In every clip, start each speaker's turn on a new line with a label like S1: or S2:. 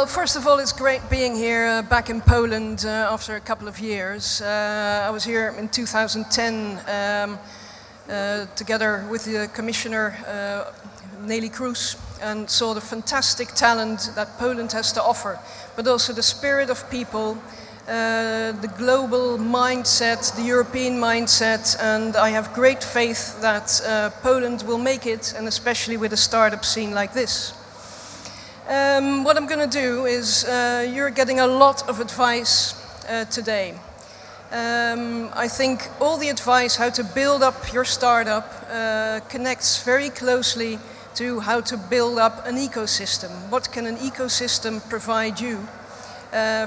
S1: Well, first of all, it's great being here back in Poland after a couple of years. I was here in 2010 together with the Commissioner Neelie Kroes and saw the fantastic talent that Poland has to offer, but also the spirit of people, the global mindset, the European mindset, and I have great faith that Poland will make it, and especially with a startup scene like this. What I'm going to do is, you're getting a lot of advice today. I think all the advice how to build up your startup connects very closely to how to build up an ecosystem. What can an ecosystem provide you,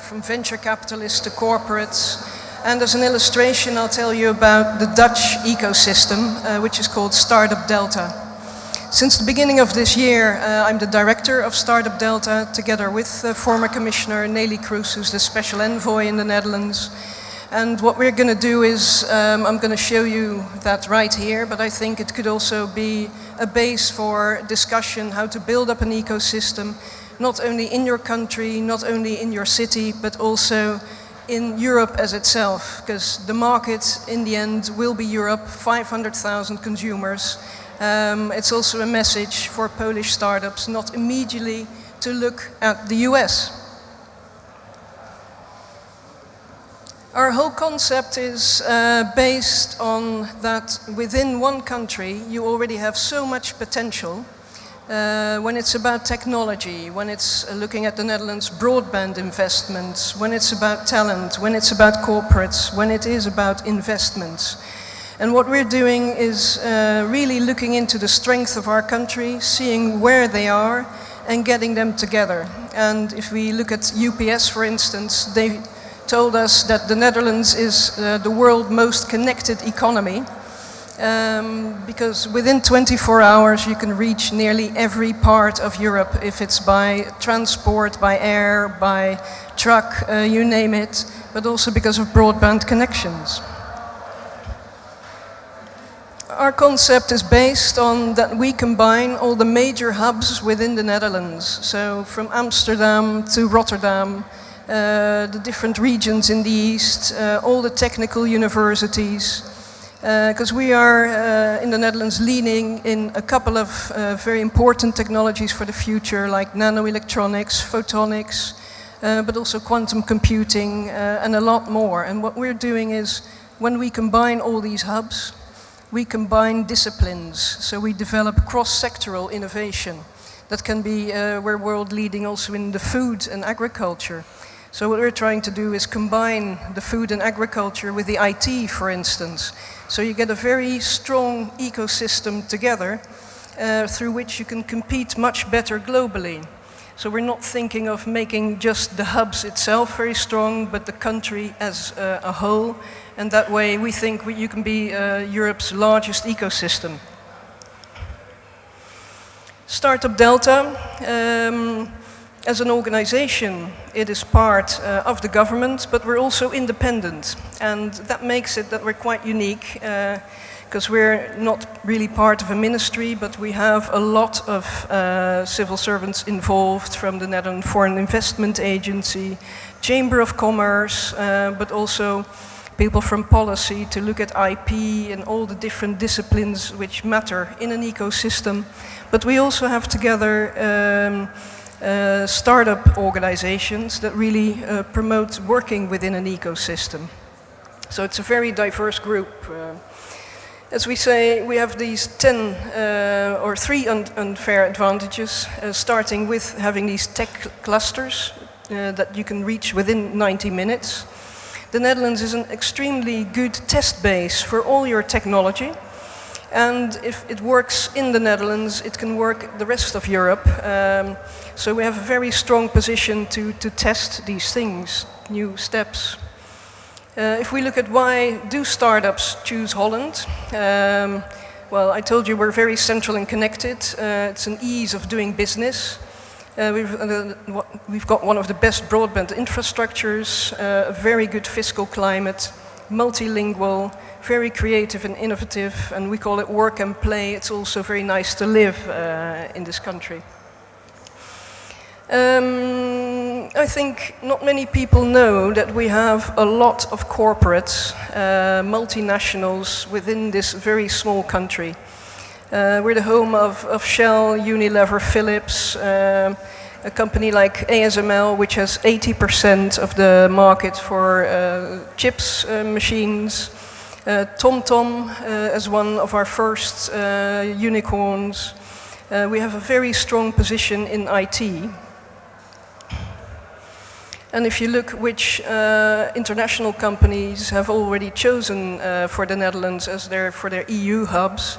S1: from venture capitalists to corporates? And as an illustration, I'll tell you about the Dutch ecosystem, which is called Startup Delta. Since the beginning of this year, I'm the director of Startup Delta, together with former Commissioner Neelie Kroes, who's the Special Envoy in the Netherlands. And what we're going to do is, I'm going to show you that right here, but I think it could also be a base for discussion how to build up an ecosystem, not only in your country, not only in your city, but also in Europe as itself, because the market in the end will be Europe, 500,000 consumers. It's also a message for Polish startups not immediately to look at the US. Our whole concept is based on that within one country you already have so much potential when it's about technology, when it's looking at the Netherlands broadband investments, when it's about talent, when it's about corporates, when it is about investments. And what we're doing is really looking into the strength of our country, seeing where they are and getting them together. And if we look at UPS, for instance, they told us that the Netherlands is the world's most connected economy, because within 24 hours you can reach nearly every part of Europe, if it's by transport, by air, by truck, you name it, but also because of broadband connections. Our concept is based on that we combine all the major hubs within the Netherlands. So from Amsterdam to Rotterdam, the different regions in the east, all the technical universities. Because we are in the Netherlands leaning in a couple of very important technologies for the future, like nanoelectronics, photonics, but also quantum computing and a lot more. And what we're doing is, when we combine all these hubs, we combine disciplines, so we develop cross-sectoral innovation. That can be, we're world leading also in the food and agriculture. So what we're trying to do is combine the food and agriculture with the IT, for instance. So you get a very strong ecosystem together through which you can compete much better globally. So we're not thinking of making just the hubs itself very strong, but the country as a whole. And that way we think you can be Europe's largest ecosystem. Startup Delta, as an organization, it is part of the government, but we're also independent. And that makes it that we're quite unique, because we're not really part of a ministry, but we have a lot of civil servants involved from the Netherlands Foreign Investment Agency, Chamber of Commerce, but also people from policy to look at IP and all the different disciplines which matter in an ecosystem. But we also have together startup organizations that really promote working within an ecosystem. So it's a very diverse group. As we say, we have these 10 or 3 unfair advantages, starting with having these tech clusters that you can reach within 90 minutes. The Netherlands is an extremely good test base for all your technology. And if it works in the Netherlands, it can work the rest of Europe. So we have a very strong position to test these things, new steps. If we look at why do startups choose Holland, well, I told you we're very central and connected. It's an ease of doing business. We've got one of the best broadband infrastructures, a very good fiscal climate, multilingual, very creative and innovative, and we call it work and play. It's also very nice to live in this country. I think not many people know that we have a lot of corporates, multinationals within this very small country. We're the home of Shell, Unilever, Philips, a company like ASML, which has 80% of the market for chips machines. TomTom as one of our first unicorns. We have a very strong position in IT. And if you look which international companies have already chosen for the Netherlands as for their EU hubs,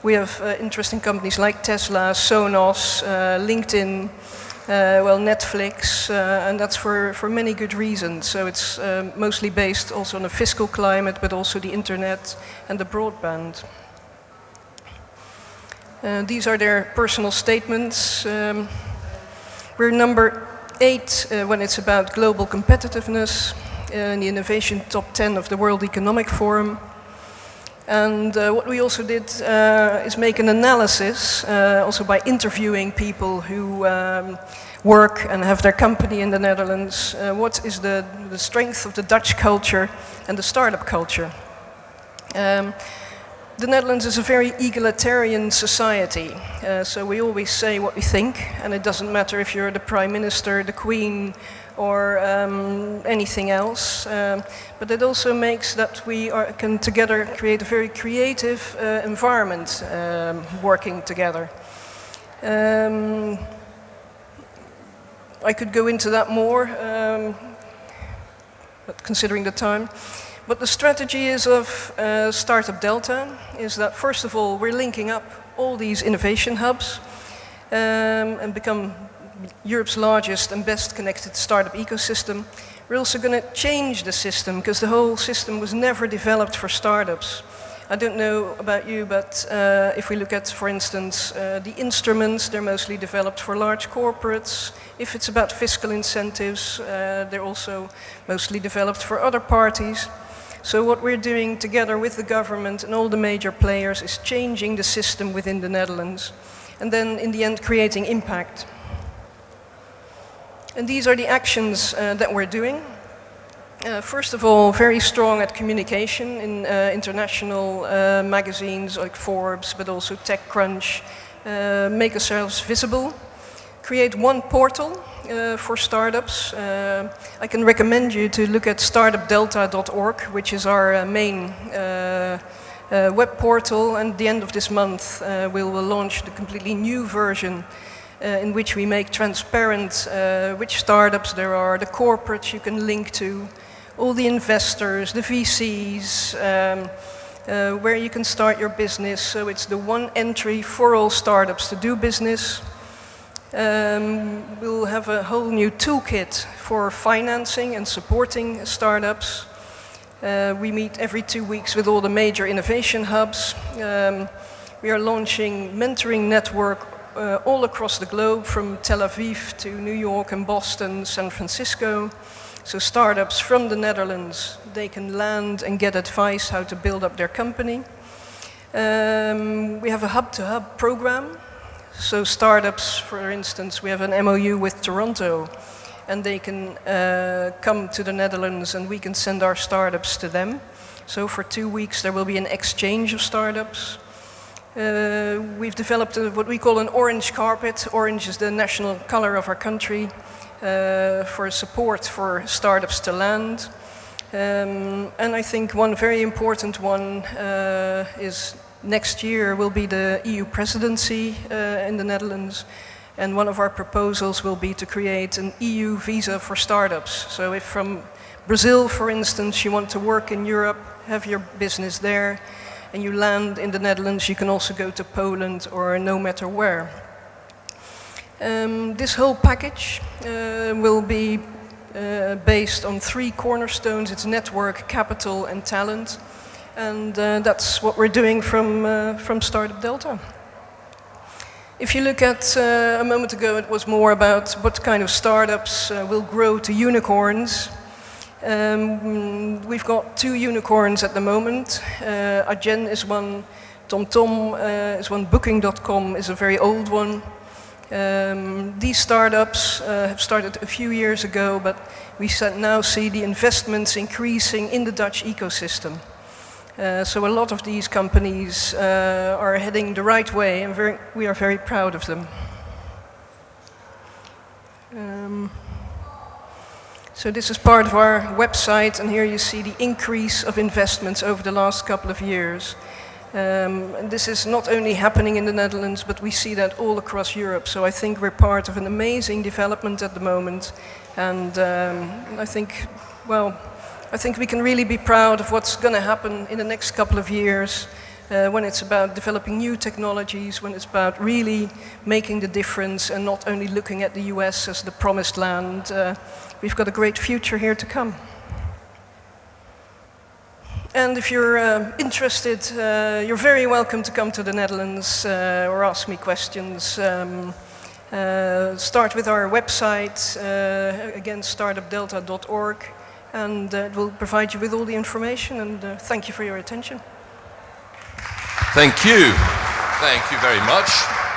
S1: we have interesting companies like Tesla, Sonos, LinkedIn, Netflix, and that's for many good reasons. So it's mostly based also on the fiscal climate, but also the internet and the broadband. These are their personal statements. We're number 8 when it's about global competitiveness in the innovation top 10 of the World Economic Forum. And what we also did is make an analysis, also by interviewing people who work and have their company in the Netherlands. What is the strength of the Dutch culture and the startup culture? The Netherlands is a very egalitarian society, so we always say what we think, and it doesn't matter if you're the Prime Minister, the Queen, or anything else. But it also makes that we can together create a very creative environment working together. I could go into that more, but considering the time. But the strategy is of Startup Delta is that, first of all, we're linking up all these innovation hubs and become Europe's largest and best connected startup ecosystem. We're also going to change the system, because the whole system was never developed for startups. I don't know about you, but if we look at, for instance, the instruments, they're mostly developed for large corporates. If it's about fiscal incentives, they're also mostly developed for other parties. So what we're doing together with the government and all the major players is changing the system within the Netherlands, and then in the end creating impact. And these are the actions that we're doing. First of all, very strong at communication in international magazines like Forbes, but also TechCrunch. Make ourselves visible. Create one portal for startups. I can recommend you to look at startupdelta.org, which is our main web portal. And at the end of this month, we will launch the completely new version in which we make transparent which startups there are, the corporates you can link to, all the investors, the VCs, where you can start your business. So it's the one entry for all startups to do business. We'll have a whole new toolkit for financing and supporting startups. We meet every 2 weeks with all the major innovation hubs. We are launching mentoring network all across the globe, from Tel Aviv to New York and Boston, San Francisco. So startups from the Netherlands, they can land and get advice how to build up their company. We have a hub-to-hub program. So startups, for instance, we have an MOU with Toronto, and they can come to the Netherlands and we can send our startups to them. So for 2 weeks there will be an exchange of startups. We've developed what we call an orange carpet. Orange is the national color of our country, for support for startups to land. And I think one very important one is next year will be the EU presidency in the Netherlands. And one of our proposals will be to create an EU visa for startups. So if from Brazil, for instance, you want to work in Europe, have your business there, and you land in the Netherlands, you can also go to Poland or no matter where. This whole package will be based on 3 cornerstones. It's network, capital, and talent. And that's what we're doing from Startup Delta. If you look at, a moment ago it was more about what kind of startups will grow to unicorns. We've got 2 unicorns at the moment. Adyen is one, TomTom is one, Booking.com is a very old one. These startups have started a few years ago, but we now see the investments increasing in the Dutch ecosystem. So a lot of these companies are heading the right way, and we are very proud of them. So this is part of our website, and here you see the increase of investments over the last couple of years. And this is not only happening in the Netherlands, but we see that all across Europe. So I think we're part of an amazing development at the moment. And I think we can really be proud of what's going to happen in the next couple of years when it's about developing new technologies, when it's about really making the difference and not only looking at the US as the promised land. We've got a great future here to come. And if you're interested, you're very welcome to come to the Netherlands or ask me questions. Start with our website, again, startupdelta.org, and it will provide you with all the information, and thank you for your attention.
S2: Thank you. Thank you very much.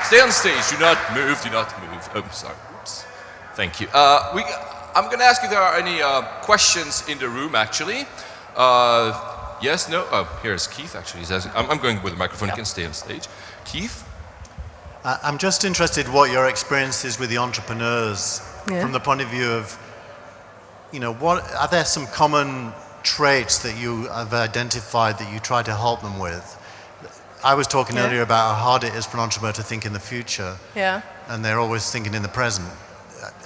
S2: Stay on stage. Do not move. Do not move. Oh, sorry. Oops. Thank you. I'm going to ask if there are any questions in the room, actually. Yes, no? Oh, here's Keith, actually. He's asking. I'm going with the microphone. You can stay on stage. Keith?
S3: I'm just interested what your experience is with the entrepreneurs from the point of view of, are there some common traits that you have identified that you try to help them with? I was talking earlier about how hard it is for an entrepreneur to think in the future. Yeah. And they're always thinking in the present.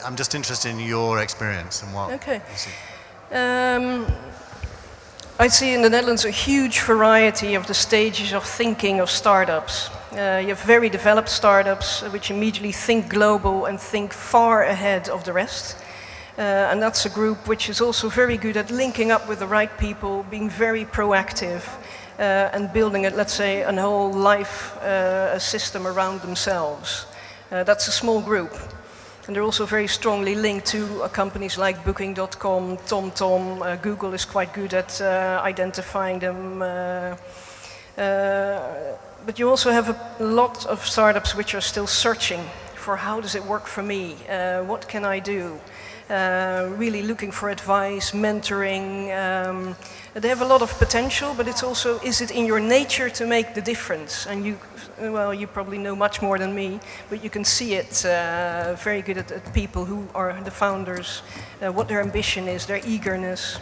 S3: I'm just interested in your experience and what you see.
S1: I see in the Netherlands a huge variety of the stages of thinking of startups. You have very developed startups which immediately think global and think far ahead of the rest. And that's a group which is also very good at linking up with the right people, being very proactive, and building, let's say, a whole life system around themselves. That's a small group. And they're also very strongly linked to companies like Booking.com, TomTom. Google is quite good at identifying them. But you also have a lot of startups which are still searching for how does it work for me? What can I do? Really looking for advice, mentoring. They have a lot of potential, but it's also, is it in your nature to make the difference? And you probably know much more than me, but you can see it very good at people who are the founders, what their ambition is, their eagerness.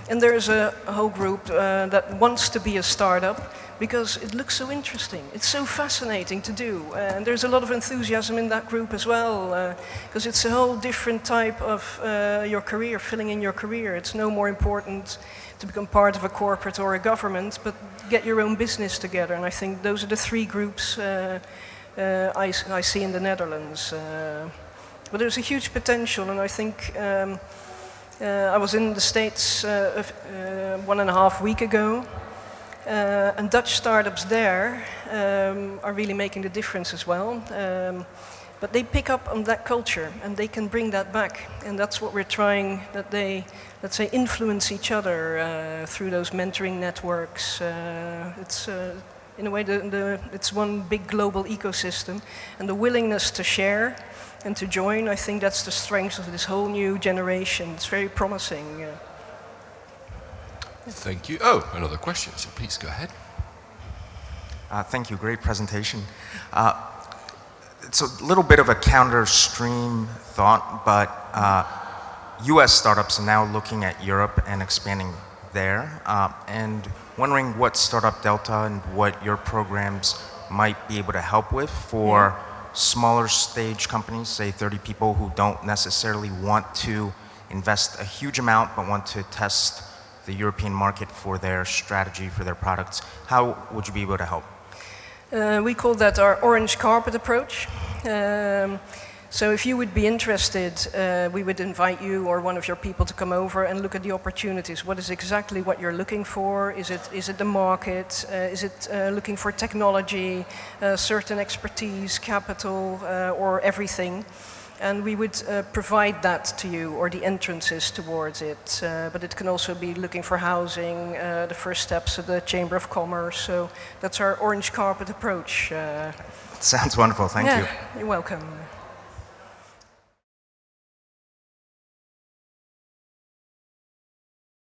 S1: And there's a whole group that wants to be a startup because it looks so interesting. It's so fascinating to do. And there's a lot of enthusiasm in that group as well, because it's a whole different type of your career, filling in your career. It's no more important to become part of a corporate or a government, but get your own business together. And I think those are the three groups I see in the Netherlands. But there's a huge potential, and I think I was in the States 1.5 weeks ago, and Dutch startups there are really making the difference as well. But they pick up on that culture and they can bring that back. And that's what we're trying, that they, let's say, influence each other through those mentoring networks. It's in a way, it's one big global ecosystem. And the willingness to share and to join, I think that's the strength of this whole new generation. It's very promising.
S2: Thank you. Oh, another question, so please go ahead.
S4: Thank you, great presentation. It's a little bit of a counter-stream thought, but US startups are now looking at Europe and expanding there, and wondering what Startup Delta and what your programs might be able to help with for smaller stage companies, say 30 people who don't necessarily want to invest a huge amount but want to test the European market for their strategy, for their products. How would you be able to help?
S1: We call that our orange carpet approach. So if you would be interested, we would invite you or one of your people to come over and look at the opportunities. What is exactly what you're looking for? Is it the market? Is it looking for technology, certain expertise, capital, or everything? And we would provide that to you, or the entrances towards it. But it can also be looking for housing, the first steps of the Chamber of Commerce. So that's our orange carpet approach.
S4: Sounds wonderful, thank you.
S1: You're welcome.